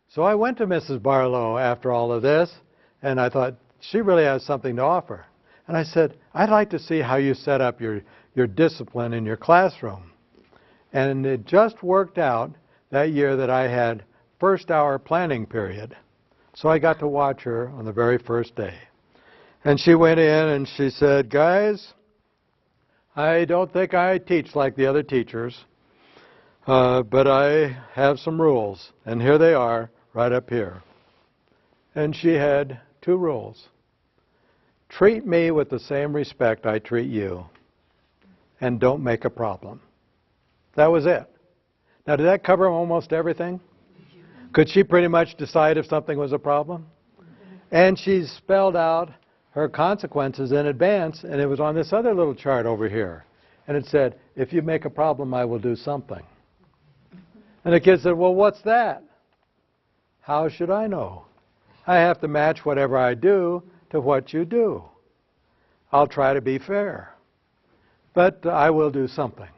So I went to Mrs. Barlow after all of this, and I thought, she really has something to offer. And I said, I'd like to see how you set up your discipline in your classroom. And it just worked out that year that I had first hour planning period. So I got to watch her on the very first day. And she went in and she said, guys, I don't think I teach like the other teachers, but I have some rules. And here they are, right up here. And she had 2 rules. Treat me with the same respect I treat you, and don't make a problem. That was it. Now, did that cover almost everything? Could she pretty much decide if something was a problem? And she spelled out her consequences in advance, and it was on this other little chart over here. And it said, if you make a problem, I will do something. And the kid said, well, what's that? How should I know? I have to match whatever I do to what you do. I'll try to be fair, but I will do something.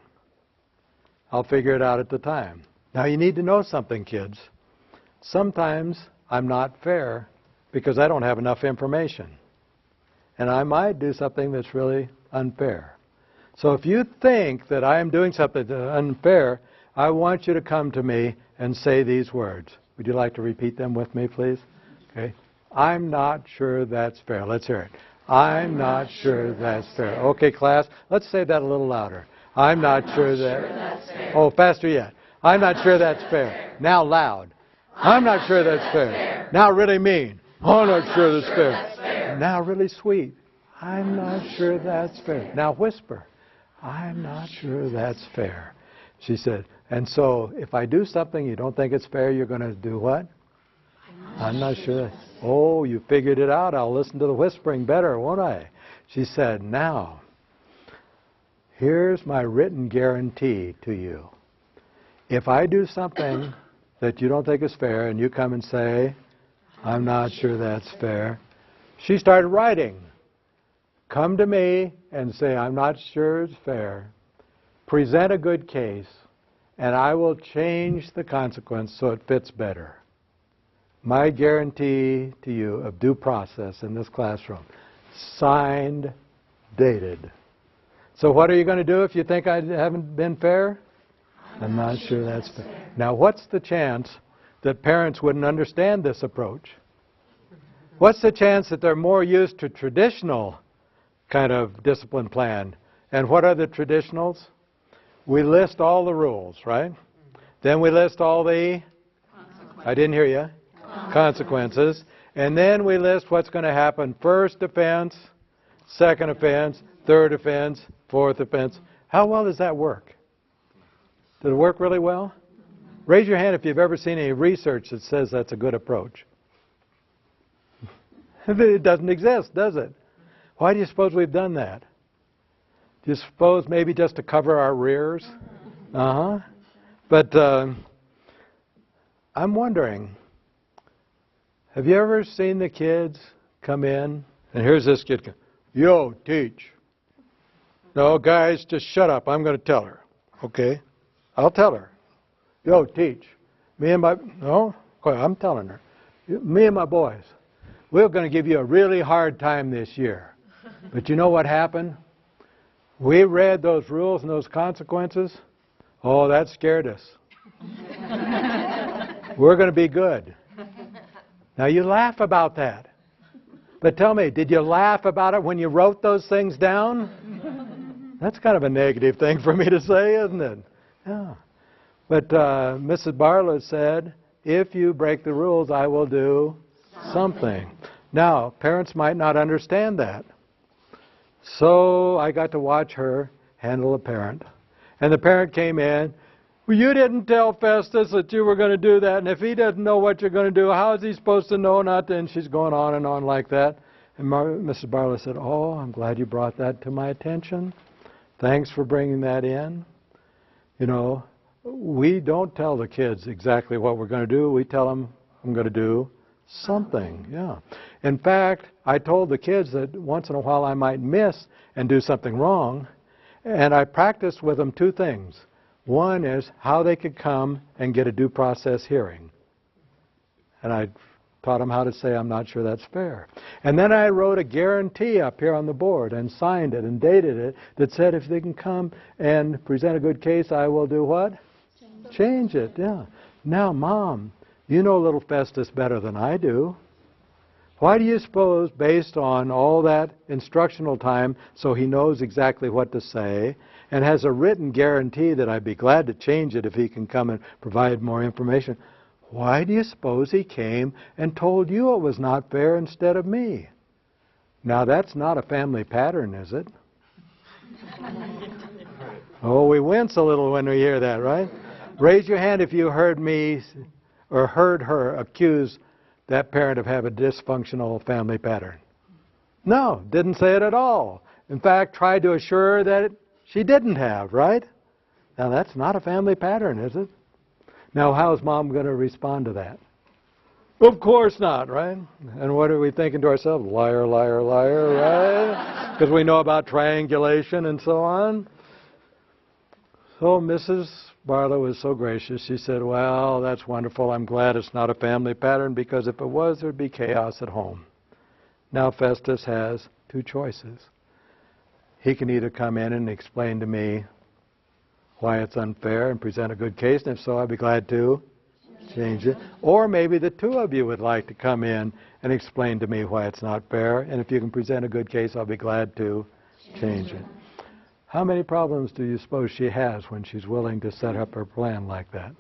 I'll figure it out at the time. Now you need to know something, kids. Sometimes I'm not fair because I don't have enough information. And I might do something that's really unfair. So if you think that I am doing something that's unfair, I want you to come to me and say these words. Would you like to repeat them with me, please? Okay. I'm not sure that's fair. Let's hear it. I'm not sure that's fair. Okay, class, let's say that a little louder. I'm not sure that's fair. Oh, faster yet. I'm not sure that's fair. Now loud. I'm not sure that's fair. Now really mean. I'm not sure that's fair. Now really sweet. I'm not sure that's fair. Now whisper. I'm not sure that's fair. She said, and so if I do something you don't think it's fair, you're going to do what? I'm not sure. Oh, you figured it out. I'll listen to the whispering better, won't I? She said, now, here's my written guarantee to you. If I do something that you don't think is fair and you come and say, I'm not sure that's fair, she started writing. Come to me and say, I'm not sure it's fair. Present a good case, and I will change the consequence so it fits better. My guarantee to you of due process in this classroom. Signed, dated. So what are you going to do if you think I haven't been fair? I'm not sure that's fair. Now, what's the chance that parents wouldn't understand this approach? What's the chance that they're more used to traditional kind of discipline plan? And what are the traditionals? We list all the rules, right? Then we list all the... I didn't hear you. Consequences. And then we list what's going to happen. First offense, second offense, third offense, fourth offense. How well does that work? Does it work really well? Raise your hand if you've ever seen any research that says that's a good approach. It doesn't exist, does it? Why do you suppose we've done that? Do you suppose maybe just to cover our rears? But I'm wondering, have you ever seen the kids come in? And here's this kid. Yo, teach. No, guys, just shut up. I'm going to tell her. Okay? I'll tell her. Yo, teach. No, I'm telling her. Me and my boys, we're going to give you a really hard time this year. But you know what happened? We read those rules and those consequences. Oh, that scared us. We're going to be good. Now, you laugh about that. But tell me, did you laugh about it when you wrote those things down? That's kind of a negative thing for me to say, isn't it? Yeah. But Mrs. Barlow said, if you break the rules, I will do something. Now, parents might not understand that. So I got to watch her handle a parent. And the parent came in. Well, you didn't tell Festus that you were going to do that, and if he doesn't know what you're going to do, how is he supposed to know not to? And she's going on and on like that. And Mrs. Barlow said, oh, I'm glad you brought that to my attention. Thanks for bringing that in. You know, we don't tell the kids exactly what we're going to do. We tell them, I'm going to do something. Yeah. In fact, I told the kids that once in a while I might miss and do something wrong, and I practiced with them 2 things. One is how they could come and get a due process hearing. And I taught him how to say, I'm not sure that's fair. And then I wrote a guarantee up here on the board and signed it and dated it that said if they can come and present a good case, I will do what? Change it, yeah. Now, Mom, you know little Festus better than I do. Why do you suppose, based on all that instructional time, so he knows exactly what to say, and has a written guarantee that I'd be glad to change it if he can come and provide more information, why do you suppose he came and told you it was not fair instead of me? Now, that's not a family pattern, is it? Oh, we wince a little when we hear that, right? Raise your hand if you heard me or heard her accuse that parent of having a dysfunctional family pattern. No, didn't say it at all. In fact, tried to assure her that she didn't have, right? Now, that's not a family pattern, is it? Now, how's Mom going to respond to that? Of course not, right? And what are we thinking to ourselves? Liar, liar, liar, right? Because we know about triangulation and so on. So Mrs. Barlow was so gracious. She said, well, that's wonderful. I'm glad it's not a family pattern, because if it was, there'd be chaos at home. Now Festus has two choices. He can either come in and explain to me why it's unfair and present a good case, and if so, I'd be glad to change it. Or maybe the two of you would like to come in and explain to me why it's not fair, and if you can present a good case, I'll be glad to change it. How many problems do you suppose she has when she's willing to set up her plan like that?